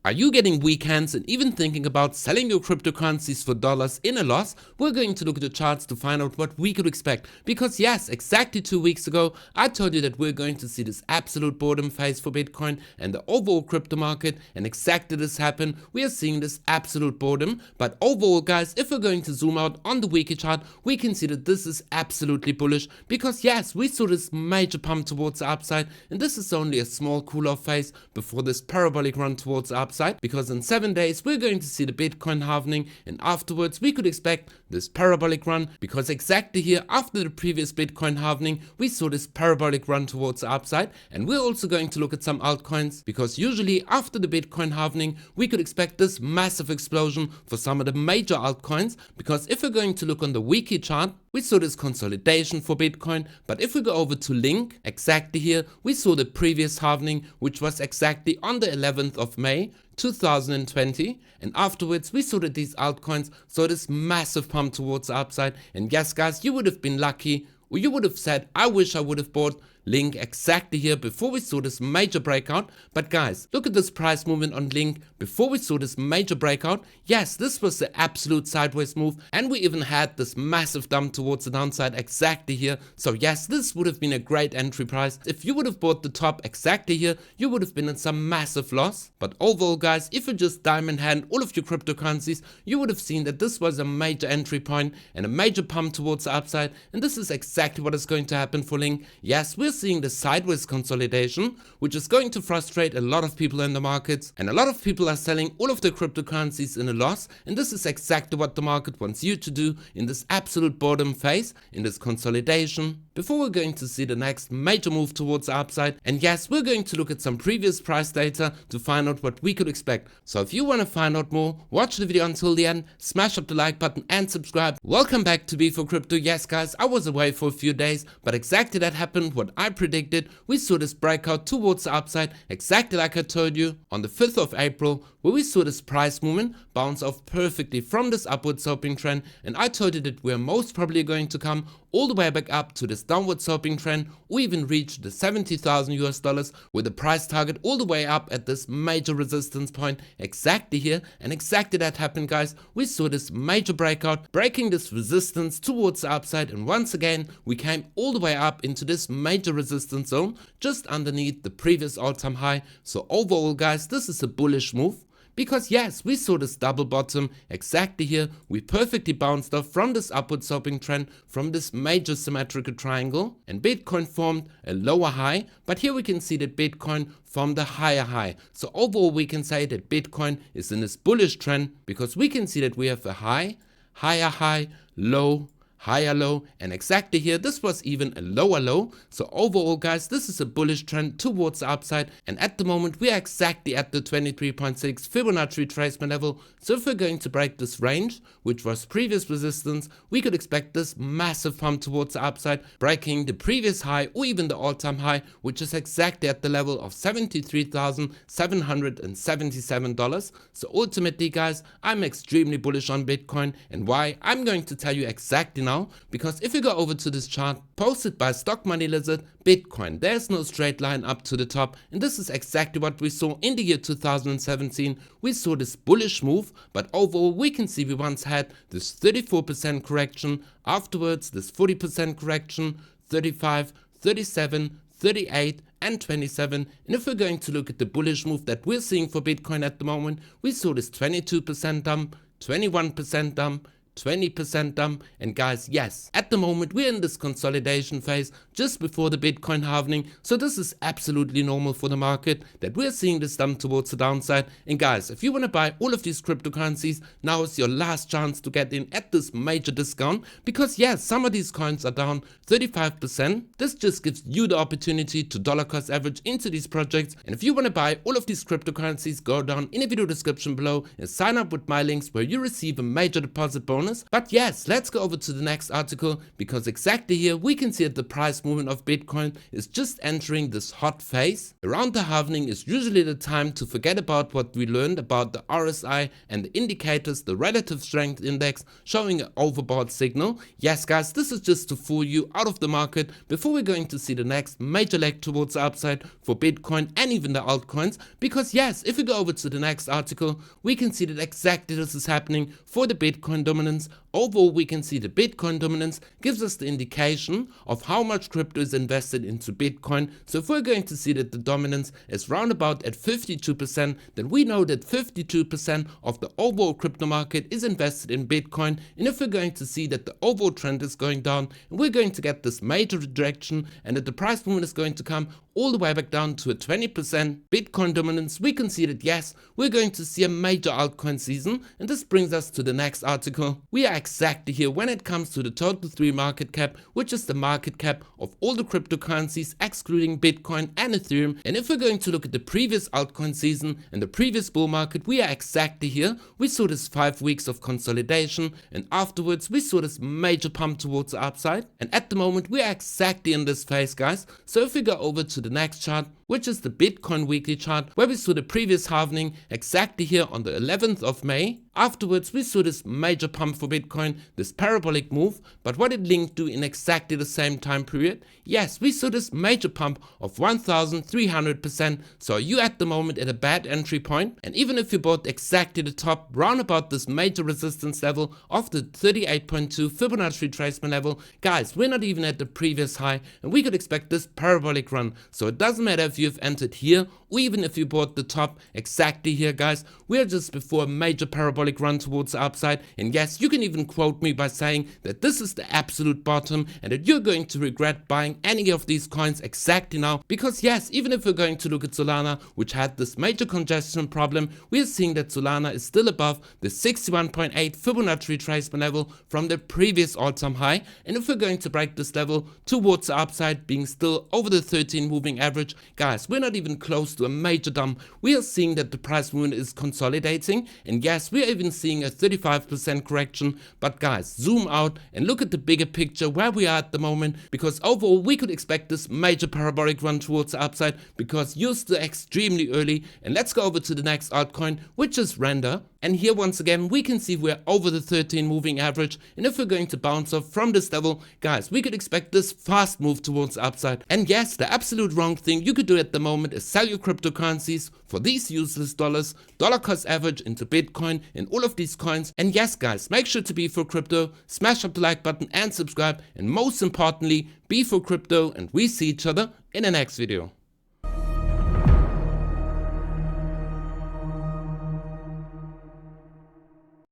Are you getting weak hands and even thinking about selling your cryptocurrencies for dollars in a loss? We're going to look at the charts to find out what we could expect. Because yes, exactly 2 weeks ago, I told you that we're going to see this absolute boredom phase for Bitcoin and the overall crypto market, and exactly this happened. We are seeing this absolute boredom. But overall, guys, if we're going to zoom out on the weekly chart, we can see that this is absolutely bullish. Because yes, we saw this major pump towards the upside, and this is only a small cool-off phase before this parabolic run towards the upside. Because in 7 days we're going to see the Bitcoin halvening, and afterwards we could expect this parabolic run, because exactly here after the previous Bitcoin halvening we saw this parabolic run towards the upside. And we're also going to look at some altcoins, because usually after the Bitcoin halvening we could expect this massive explosion for some of the major altcoins. Because if we're going to look on the weekly chart, we saw this consolidation for Bitcoin, but if we go over to Link, exactly here, we saw the previous halvening, which was exactly on the 11th of May 2020, and afterwards we saw that these altcoins saw this massive pump towards the upside. And yes guys, you would have been lucky, or you would have said, I wish I would have bought Link exactly here before we saw this major breakout. But guys, look at this price movement on Link before we saw this major breakout. Yes, this was the absolute sideways move, and we even had this massive dump towards the downside exactly here. So yes, this would have been a great entry price. If you would have bought the top exactly here, you would have been in some massive loss. But overall guys, if you just diamond hand all of your cryptocurrencies, you would have seen that this was a major entry point and a major pump towards the upside, and this is exactly what is going to happen for Link. Yes, we're seeing the sideways consolidation, which is going to frustrate a lot of people in the markets, and a lot of people are selling all of their cryptocurrencies in a loss, and this is exactly what the market wants you to do in this absolute bottom phase, in this consolidation, before we're going to see the next major move towards the upside. And yes, we're going to look at some previous price data to find out what we could expect. So if you want to find out more, watch the video until the end, smash up the like button and subscribe. Welcome back to B4Crypto. Yes guys, I was away for a few days, but exactly that happened what I predicted. We saw this breakout towards the upside, exactly like I told you on the 5th of April, where we saw this price movement bounce off perfectly from this upward sloping trend. And I told you that we're most probably going to come all the way back up to this downward sloping trend, or even reach the 70,000 US dollars with the price target all the way up at this major resistance point exactly here. And exactly that happened guys. We saw this major breakout, breaking this resistance towards the upside, and once again we came all the way up into this major resistance zone just underneath the previous all-time high. So overall guys, this is a bullish move. Because yes, we saw this double bottom exactly here. We perfectly bounced off from this upward sloping trend, from this major symmetrical triangle, and Bitcoin formed a lower high. But here we can see that Bitcoin formed a higher high. So overall we can say that Bitcoin is in this bullish trend, because we can see that we have a high, higher high, low, higher low, and exactly here this was even a lower low. So overall guys, this is a bullish trend towards the upside, and at the moment we are exactly at the 23.6 Fibonacci retracement level. So if we're going to break this range, which was previous resistance, we could expect this massive pump towards the upside, breaking the previous high or even the all-time high, which is exactly at the level of $73,777. So ultimately guys, I'm extremely bullish on Bitcoin. And why? I'm going to tell you exactly now. Because if you go over to this chart posted by Stock Money Lizard, Bitcoin, there's no straight line up to the top, and this is exactly what we saw in the year 2017. We saw this bullish move, but overall we can see we once had this 34% correction, afterwards this 40% correction, 35, 37, 38 and 27. And if we're going to look at the bullish move that we're seeing for Bitcoin at the moment, we saw this 22% dump, 21% dump, 20% dump. And guys, yes, at the moment we're in this consolidation phase just before the Bitcoin halvening, so this is absolutely normal for the market that we're seeing this dump towards the downside. And guys, if you want to buy all of these cryptocurrencies, now is your last chance to get in at this major discount, because yes, some of these coins are down 35%. This just gives you the opportunity to dollar cost average into these projects. And if you want to buy all of these cryptocurrencies, go down in the video description below and sign up with my links, where you receive a major deposit bonus bonus. But yes, let's go over to the next article, because exactly here we can see that the price movement of Bitcoin is just entering this hot phase. Around the halving is usually the time to forget about what we learned about the RSI and the indicators, the relative strength index showing an overbought signal. Yes guys, this is just to fool you out of the market before we're going to see the next major leg towards the upside for Bitcoin and even the altcoins. Because yes, if we go over to the next article, we can see that exactly this is happening for the Bitcoin dominance. Overall, we can see the Bitcoin dominance gives us the indication of how much crypto is invested into Bitcoin. So if we're going to see that the dominance is roundabout at 52%, then we know that 52% of the overall crypto market is invested in Bitcoin. And if we're going to see that the overall trend is going down, and we're going to get this major rejection, and that the price movement is going to come all the way back down to a 20% Bitcoin dominance, we can see that yes, we're going to see a major altcoin season. And this brings us to the next article. We are exactly here when it comes to the total 3 market cap, which is the market cap of all the cryptocurrencies excluding Bitcoin and Ethereum. And if we're going to look at the previous altcoin season and the previous bull market, we are exactly here. We saw this 5 weeks of consolidation, and afterwards we saw this major pump towards the upside. And at the moment we are exactly in this phase, guys. So if we go over to the next chart, which is the Bitcoin weekly chart, where we saw the previous halving exactly here on the 11th of May. Afterwards we saw this major pump for Bitcoin, this parabolic move. But what it linked to in exactly the same time period? Yes, we saw this major pump of 1300%. So you at the moment at a bad entry point. And even if you bought exactly the top round about this major resistance level of the 38.2 Fibonacci retracement level, guys, we're not even at the previous high, and we could expect this parabolic run. So it doesn't matter if you've entered here or even if you bought the top exactly here, guys. We're just before a major parabolic run towards the upside. And yes, you can even quote me by saying that this is the absolute bottom and that you're going to regret buying any of these coins exactly now. Because yes, even if we're going to look at Solana, which had this major congestion problem, we are seeing that Solana is still above the 61.8 Fibonacci retracement level from the previous all-time high. And if we're going to break this level towards the upside, being still over the 13 moving average, guys, we're not even close to a major dump. We are seeing that the price movement is consolidating, and yes, we are even seeing a 35% correction. But guys, zoom out and look at the bigger picture where we are at the moment, because overall we could expect this major parabolic run towards the upside, because you're still extremely early. And let's go over to the next altcoin, which is Render. And here once again we can see we're over the 13 moving average, and if we're going to bounce off from this level, guys, we could expect this fast move towards the upside. And yes, the absolute wrong thing you could do at the moment is sell your cryptocurrencies for these useless dollars, dollar cost average into Bitcoin and all of these coins. And yes guys, make sure to be for crypto, smash up the like button and subscribe, and most importantly, be for crypto, and we see each other in the next video.